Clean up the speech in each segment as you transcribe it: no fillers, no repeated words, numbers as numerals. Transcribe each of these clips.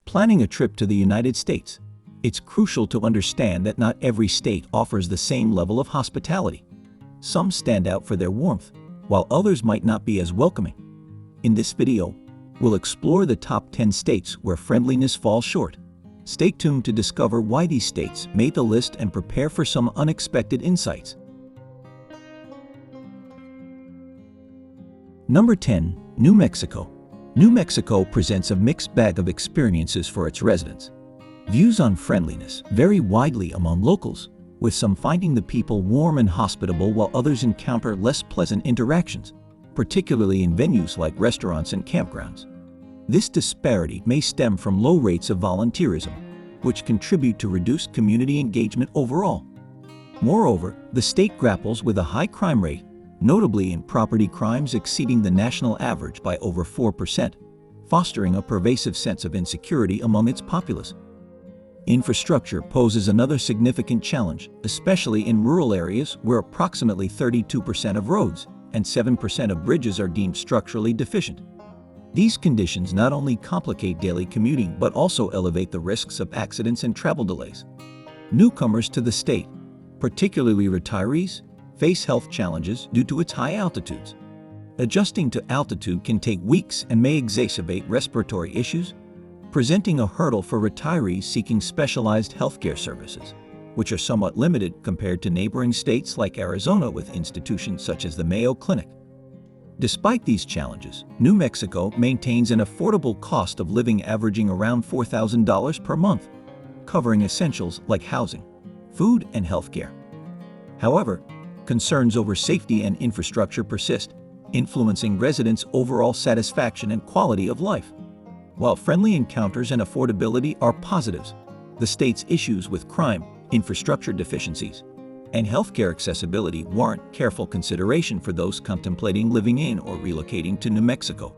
Planning a trip to the United States. It's crucial to understand that not every state offers the same level of hospitality. Some stand out for their warmth, while others might not be as welcoming. In this video, we'll explore the top 10 states where friendliness falls short. Stay tuned to discover why these states made the list and prepare for some unexpected insights. Number 10. New Mexico. New Mexico presents a mixed bag of experiences for its residents. Views on friendliness vary widely among locals, with some finding the people warm and hospitable while others encounter less pleasant interactions, particularly in venues like restaurants and campgrounds. This disparity may stem from low rates of volunteerism, which contribute to reduced community engagement overall. Moreover, the state grapples with a high crime rate, notably in property crimes exceeding the national average by over 4%, fostering a pervasive sense of insecurity among its populace. Infrastructure poses another significant challenge, especially in rural areas where approximately 32% of roads and 7% of bridges are deemed structurally deficient. These conditions not only complicate daily commuting but also elevate the risks of accidents and travel delays. Newcomers to the state, particularly retirees, face health challenges due to its high altitudes. Adjusting to altitude can take weeks and may exacerbate respiratory issues, presenting a hurdle for retirees seeking specialized healthcare services, which are somewhat limited compared to neighboring states like Arizona with institutions such as the Mayo Clinic. Despite these challenges, New Mexico maintains an affordable cost of living averaging around $4,000 per month, covering essentials like housing, food, and healthcare. However, concerns over safety and infrastructure persist, influencing residents' overall satisfaction and quality of life. While friendly encounters and affordability are positives, the state's issues with crime, infrastructure deficiencies, and healthcare accessibility warrant careful consideration for those contemplating living in or relocating to New Mexico.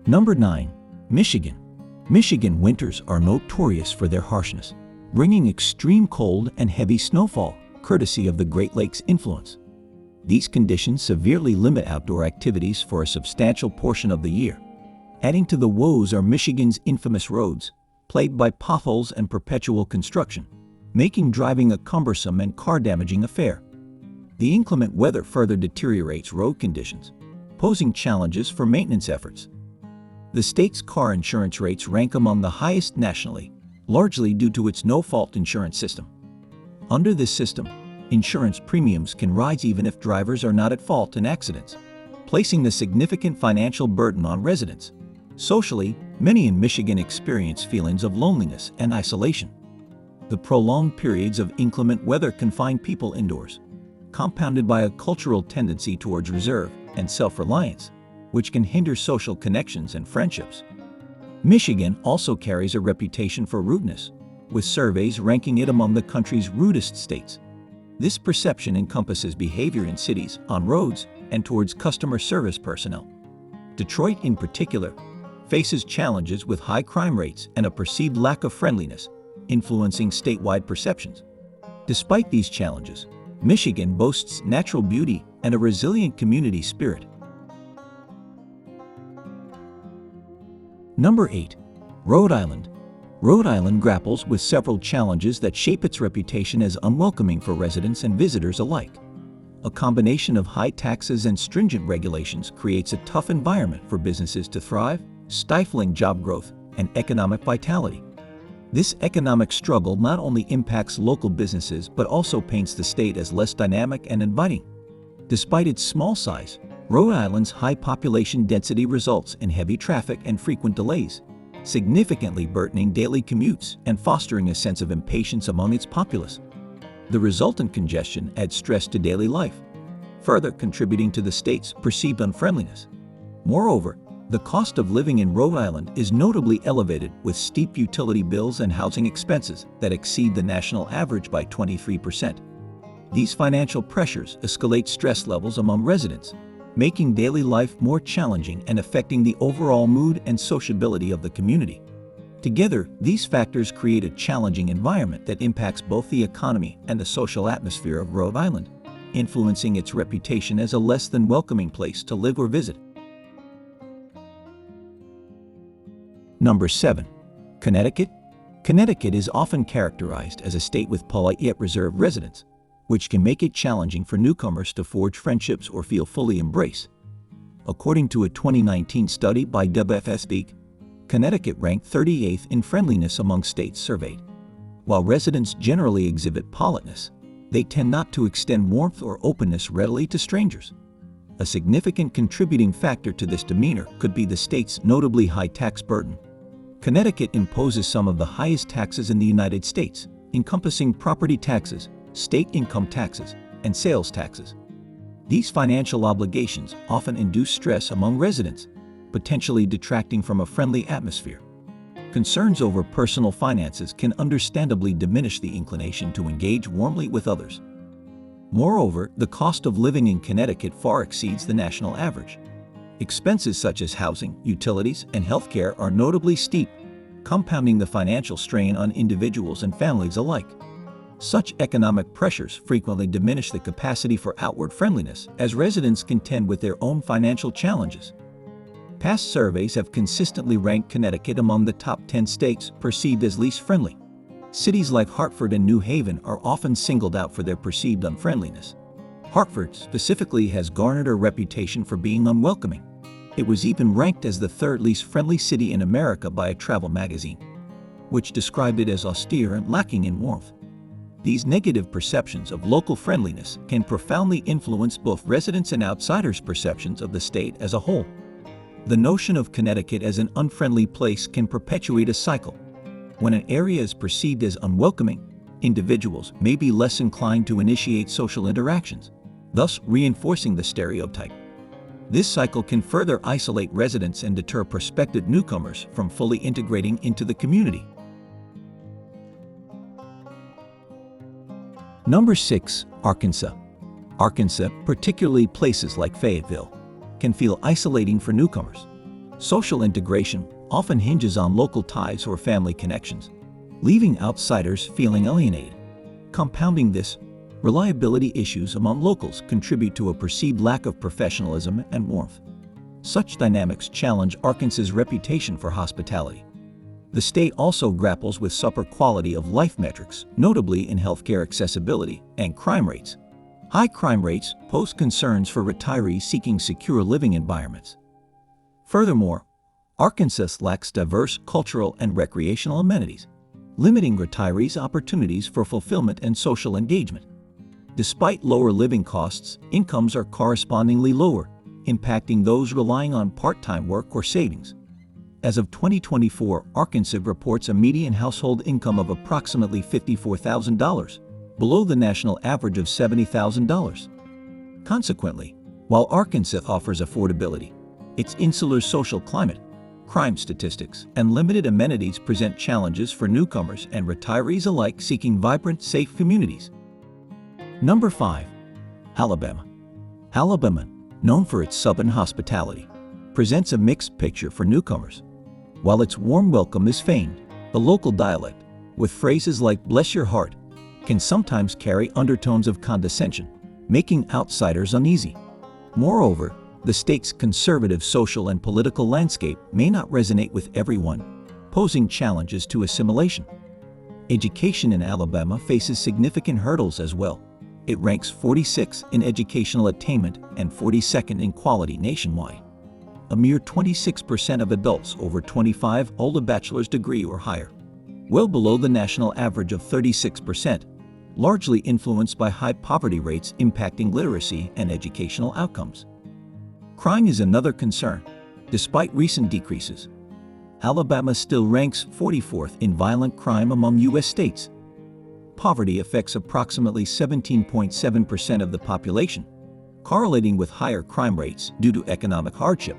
Number 9. Michigan. Michigan winters are notorious for their harshness, bringing extreme cold and heavy snowfall, courtesy of the Great Lakes influence. These conditions severely limit outdoor activities for a substantial portion of the year. Adding to the woes are Michigan's infamous roads, plagued by potholes and perpetual construction, making driving a cumbersome and car-damaging affair. The inclement weather further deteriorates road conditions, posing challenges for maintenance efforts. The state's car insurance rates rank among the highest nationally, largely due to its no-fault insurance system. Under this system, insurance premiums can rise even if drivers are not at fault in accidents, placing a significant financial burden on residents. Socially, many in Michigan experience feelings of loneliness and isolation. The prolonged periods of inclement weather confine people indoors, compounded by a cultural tendency towards reserve and self-reliance, which can hinder social connections and friendships. Michigan also carries a reputation for rudeness, with surveys ranking it among the country's rudest states. This perception encompasses behavior in cities, on roads, and towards customer service personnel. Detroit, in particular, faces challenges with high crime rates and a perceived lack of friendliness, influencing statewide perceptions. Despite these challenges, Michigan boasts natural beauty and a resilient community spirit. Number 8. Rhode Island. Rhode Island grapples with several challenges that shape its reputation as unwelcoming for residents and visitors alike. A combination of high taxes and stringent regulations creates a tough environment for businesses to thrive, stifling job growth and economic vitality. This economic struggle not only impacts local businesses but also paints the state as less dynamic and inviting. Despite its small size, Rhode Island's high population density results in heavy traffic and frequent delays, significantly burdening daily commutes and fostering a sense of impatience among its populace. The resultant congestion adds stress to daily life, further contributing to the state's perceived unfriendliness. Moreover, the cost of living in Rhode Island is notably elevated, with steep utility bills and housing expenses that exceed the national average by 23%. These financial pressures escalate stress levels among residents, making daily life more challenging and affecting the overall mood and sociability of the community. Together, these factors create a challenging environment that impacts both the economy and the social atmosphere of Rhode Island, influencing its reputation as a less than welcoming place to live or visit. Number 7. Connecticut. Connecticut is often characterized as a state with polite yet reserved residents, which can make it challenging for newcomers to forge friendships or feel fully embraced. According to a 2019 study by WFSB, Connecticut ranked 38th in friendliness among states surveyed. While residents generally exhibit politeness, they tend not to extend warmth or openness readily to strangers. A significant contributing factor to this demeanor could be the state's notably high tax burden. Connecticut imposes some of the highest taxes in the United States, encompassing property taxes, state income taxes, and sales taxes. These financial obligations often induce stress among residents, potentially detracting from a friendly atmosphere. Concerns over personal finances can understandably diminish the inclination to engage warmly with others. Moreover, the cost of living in Connecticut far exceeds the national average. Expenses such as housing, utilities, and healthcare are notably steep, compounding the financial strain on individuals and families alike. Such economic pressures frequently diminish the capacity for outward friendliness as residents contend with their own financial challenges. Past surveys have consistently ranked Connecticut among the top 10 states perceived as least friendly. Cities like Hartford and New Haven are often singled out for their perceived unfriendliness. Hartford specifically has garnered a reputation for being unwelcoming. It was even ranked as the third least friendly city in America by a travel magazine, which described it as austere and lacking in warmth. These negative perceptions of local friendliness can profoundly influence both residents' and outsiders' perceptions of the state as a whole. The notion of Connecticut as an unfriendly place can perpetuate a cycle. When an area is perceived as unwelcoming, individuals may be less inclined to initiate social interactions, thus reinforcing the stereotype. This cycle can further isolate residents and deter prospective newcomers from fully integrating into the community. Number 6. Arkansas. Arkansas, particularly places like Fayetteville, can feel isolating for newcomers. Social integration often hinges on local ties or family connections, leaving outsiders feeling alienated. Compounding this, reliability issues among locals contribute to a perceived lack of professionalism and warmth. Such dynamics challenge Arkansas's reputation for hospitality. The state also grapples with upper quality of life metrics, notably in healthcare accessibility and crime rates. High crime rates pose concerns for retirees seeking secure living environments. Furthermore, Arkansas lacks diverse cultural and recreational amenities, limiting retirees' opportunities for fulfillment and social engagement. Despite lower living costs, incomes are correspondingly lower, impacting those relying on part-time work or savings. As of 2024, Arkansas reports a median household income of approximately $54,000, below the national average of $70,000. Consequently, while Arkansas offers affordability, its insular social climate, crime statistics, and limited amenities present challenges for newcomers and retirees alike seeking vibrant, safe communities. Number 5. Alabama. Alabama, known for its southern hospitality, presents a mixed picture for newcomers. While its warm welcome is feigned, the local dialect, with phrases like "bless your heart," can sometimes carry undertones of condescension, making outsiders uneasy. Moreover, the state's conservative social and political landscape may not resonate with everyone, posing challenges to assimilation. Education in Alabama faces significant hurdles as well. It ranks 46th in educational attainment and 42nd in quality nationwide. A mere 26% of adults over 25 hold a bachelor's degree or higher, well below the national average of 36%, largely influenced by high poverty rates impacting literacy and educational outcomes. Crime is another concern. Despite recent decreases, Alabama still ranks 44th in violent crime among U.S. states. Poverty affects approximately 17.7% of the population, correlating with higher crime rates due to economic hardship.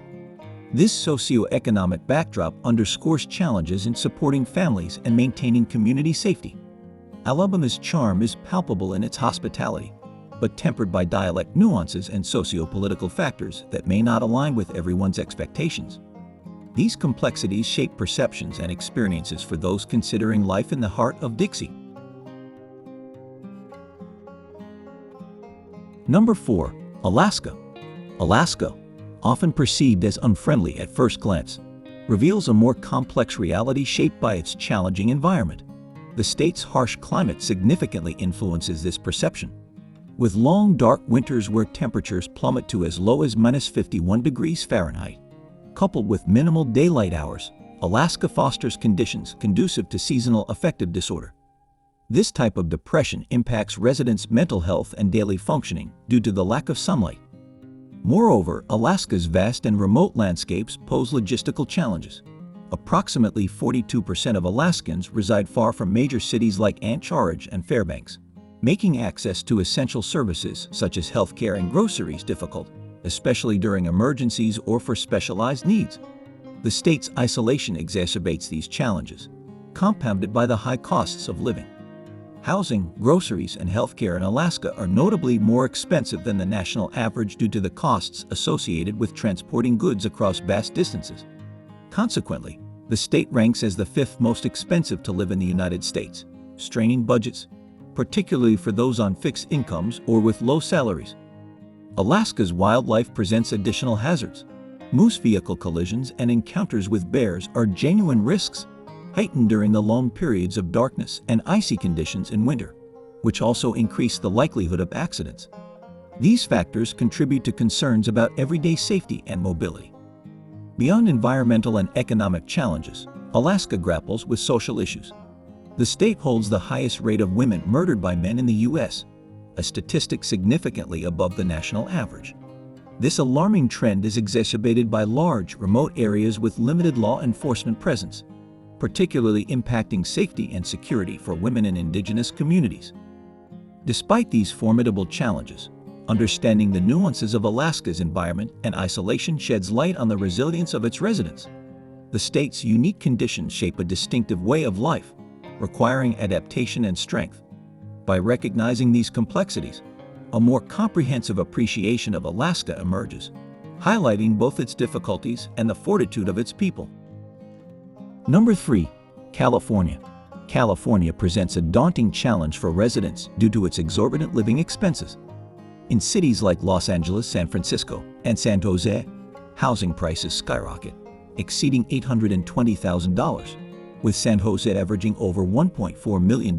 This socioeconomic backdrop underscores challenges in supporting families and maintaining community safety. Alabama's charm is palpable in its hospitality, but tempered by dialect nuances and socio-political factors that may not align with everyone's expectations. These complexities shape perceptions and experiences for those considering life in the heart of Dixie. Number 4. Alaska. Alaska, often perceived as unfriendly at first glance, reveals a more complex reality shaped by its challenging environment. The state's harsh climate significantly influences this perception. With long, dark winters where temperatures plummet to as low as -51 degrees Fahrenheit, coupled with minimal daylight hours, Alaska fosters conditions conducive to seasonal affective disorder. This type of depression impacts residents' mental health and daily functioning due to the lack of sunlight. Moreover, Alaska's vast and remote landscapes pose logistical challenges. Approximately 42% of Alaskans reside far from major cities like Anchorage and Fairbanks, making access to essential services such as healthcare and groceries difficult, especially during emergencies or for specialized needs. The state's isolation exacerbates these challenges, compounded by the high costs of living. Housing, groceries, and healthcare in Alaska are notably more expensive than the national average due to the costs associated with transporting goods across vast distances. Consequently, the state ranks as the fifth most expensive to live in the United States, straining budgets, particularly for those on fixed incomes or with low salaries. Alaska's wildlife presents additional hazards. Moose vehicle collisions and encounters with bears are genuine risks, heightened during the long periods of darkness and icy conditions in winter, which also increase the likelihood of accidents. These factors contribute to concerns about everyday safety and mobility. Beyond environmental and economic challenges, Alaska grapples with social issues. The state holds the highest rate of women murdered by men in the U.S., a statistic significantly above the national average. This alarming trend is exacerbated by large, remote areas with limited law enforcement presence, particularly impacting safety and security for women in indigenous communities. Despite these formidable challenges, understanding the nuances of Alaska's environment and isolation sheds light on the resilience of its residents. The state's unique conditions shape a distinctive way of life, requiring adaptation and strength. By recognizing these complexities, a more comprehensive appreciation of Alaska emerges, highlighting both its difficulties and the fortitude of its people. Number 3. California. California presents a daunting challenge for residents due to its exorbitant living expenses. In cities like Los Angeles, San Francisco, and San Jose, housing prices skyrocket, exceeding $820,000, with San Jose averaging over $1.4 million.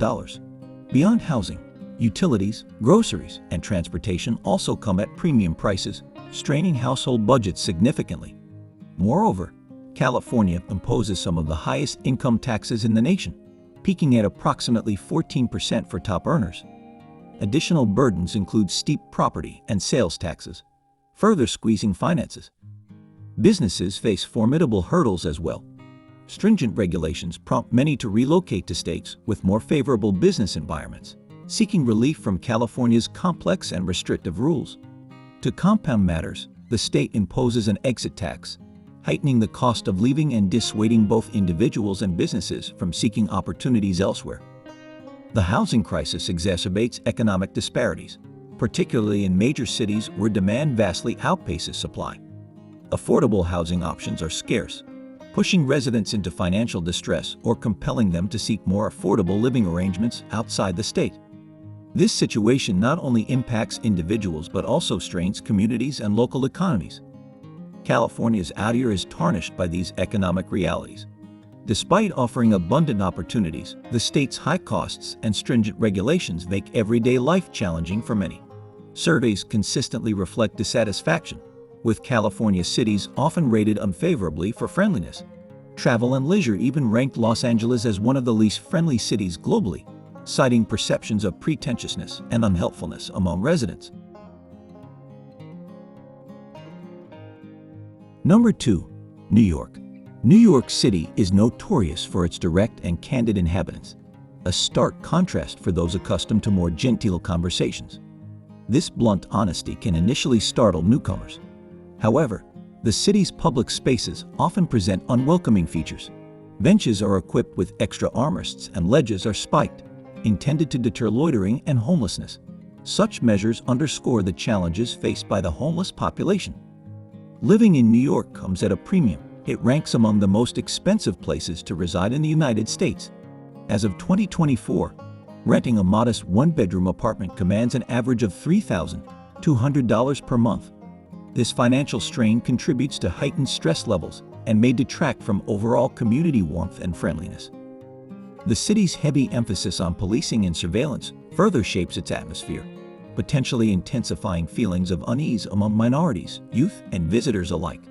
Beyond housing, utilities, groceries, and transportation also come at premium prices, straining household budgets significantly. Moreover, California imposes some of the highest income taxes in the nation, peaking at approximately 14% for top earners. Additional burdens include steep property and sales taxes, further squeezing finances. Businesses face formidable hurdles as well. Stringent regulations prompt many to relocate to states with more favorable business environments, seeking relief from California's complex and restrictive rules. To compound matters, the state imposes an exit tax, heightening the cost of living and dissuading both individuals and businesses from seeking opportunities elsewhere. The housing crisis exacerbates economic disparities, particularly in major cities where demand vastly outpaces supply. Affordable housing options are scarce, pushing residents into financial distress or compelling them to seek more affordable living arrangements outside the state. This situation not only impacts individuals but also strains communities and local economies. California's outyear is tarnished by these economic realities. Despite offering abundant opportunities, the state's high costs and stringent regulations make everyday life challenging for many. Surveys consistently reflect dissatisfaction, with California cities often rated unfavorably for friendliness. Travel and Leisure even ranked Los Angeles as one of the least friendly cities globally, citing perceptions of pretentiousness and unhelpfulness among residents. Number 2. New York. New York City is notorious for its direct and candid inhabitants, a stark contrast for those accustomed to more genteel conversations. This blunt honesty can initially startle newcomers. However, the city's public spaces often present unwelcoming features. Benches are equipped with extra armrests and ledges are spiked, intended to deter loitering and homelessness. Such measures underscore the challenges faced by the homeless population. Living in New York comes at a premium. It ranks among the most expensive places to reside in the United States. As of 2024, renting a modest one-bedroom apartment commands an average of $3,200 per month. This financial strain contributes to heightened stress levels and may detract from overall community warmth and friendliness. The city's heavy emphasis on policing and surveillance further shapes its atmosphere, potentially intensifying feelings of unease among minorities, youth, and visitors alike.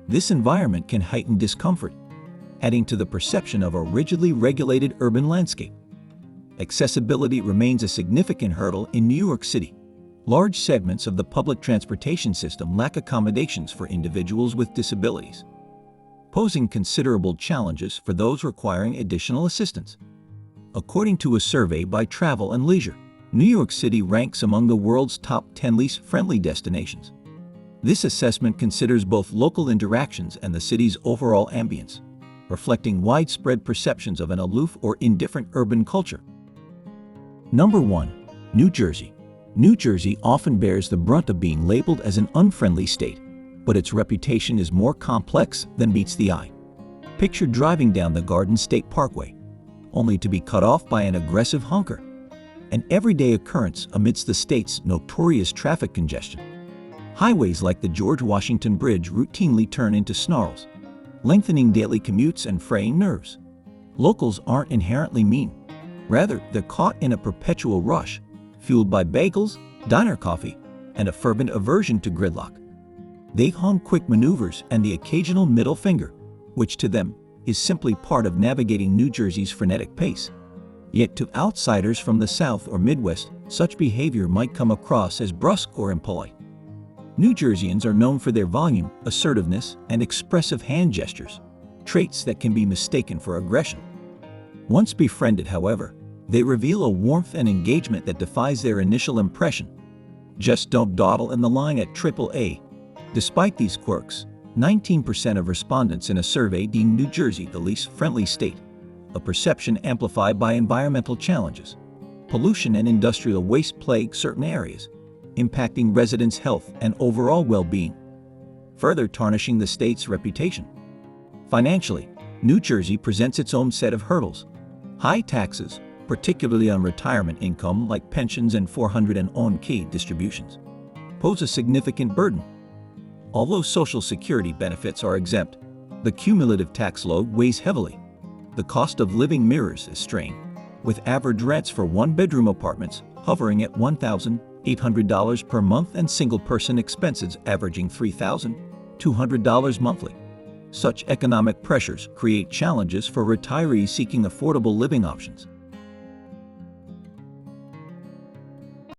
This environment can heighten discomfort, adding to the perception of a rigidly regulated urban landscape. Accessibility remains a significant hurdle in New York City. Large segments of the public transportation system lack accommodations for individuals with disabilities, posing considerable challenges for those requiring additional assistance. According to a survey by Travel and Leisure, New York City ranks among the world's top 10 least friendly destinations. This assessment considers both local interactions and the city's overall ambience, reflecting widespread perceptions of an aloof or indifferent urban culture. Number 1. New Jersey. New Jersey often bears the brunt of being labeled as an unfriendly state, but its reputation is more complex than meets the eye. Picture driving down the Garden State Parkway, only to be cut off by an aggressive honker, an everyday occurrence amidst the state's notorious traffic congestion. Highways like the George Washington Bridge routinely turn into snarls, lengthening daily commutes and fraying nerves. Locals aren't inherently mean. Rather, they're caught in a perpetual rush, fueled by bagels, diner coffee, and a fervent aversion to gridlock. They hone quick maneuvers and the occasional middle finger, which to them is simply part of navigating New Jersey's frenetic pace. Yet to outsiders from the South or Midwest, such behavior might come across as brusque or impolite. New Jerseyans are known for their volume, assertiveness, and expressive hand gestures, traits that can be mistaken for aggression. Once befriended, however, they reveal a warmth and engagement that defies their initial impression. Just don't dawdle in the line at AAA. Despite these quirks, 19% of respondents in a survey deemed New Jersey the least friendly state, a perception amplified by environmental challenges. Pollution and industrial waste plague certain areas, impacting residents' health and overall well-being, further tarnishing the state's reputation. Financially, New Jersey presents its own set of hurdles. High taxes, particularly on retirement income like pensions and 401k distributions, pose a significant burden. Although Social Security benefits are exempt, the cumulative tax load weighs heavily. The cost of living mirrors a strain, with average rents for one-bedroom apartments hovering at $1,800 per month and single-person expenses averaging $3,200 monthly. Such economic pressures create challenges for retirees seeking affordable living options.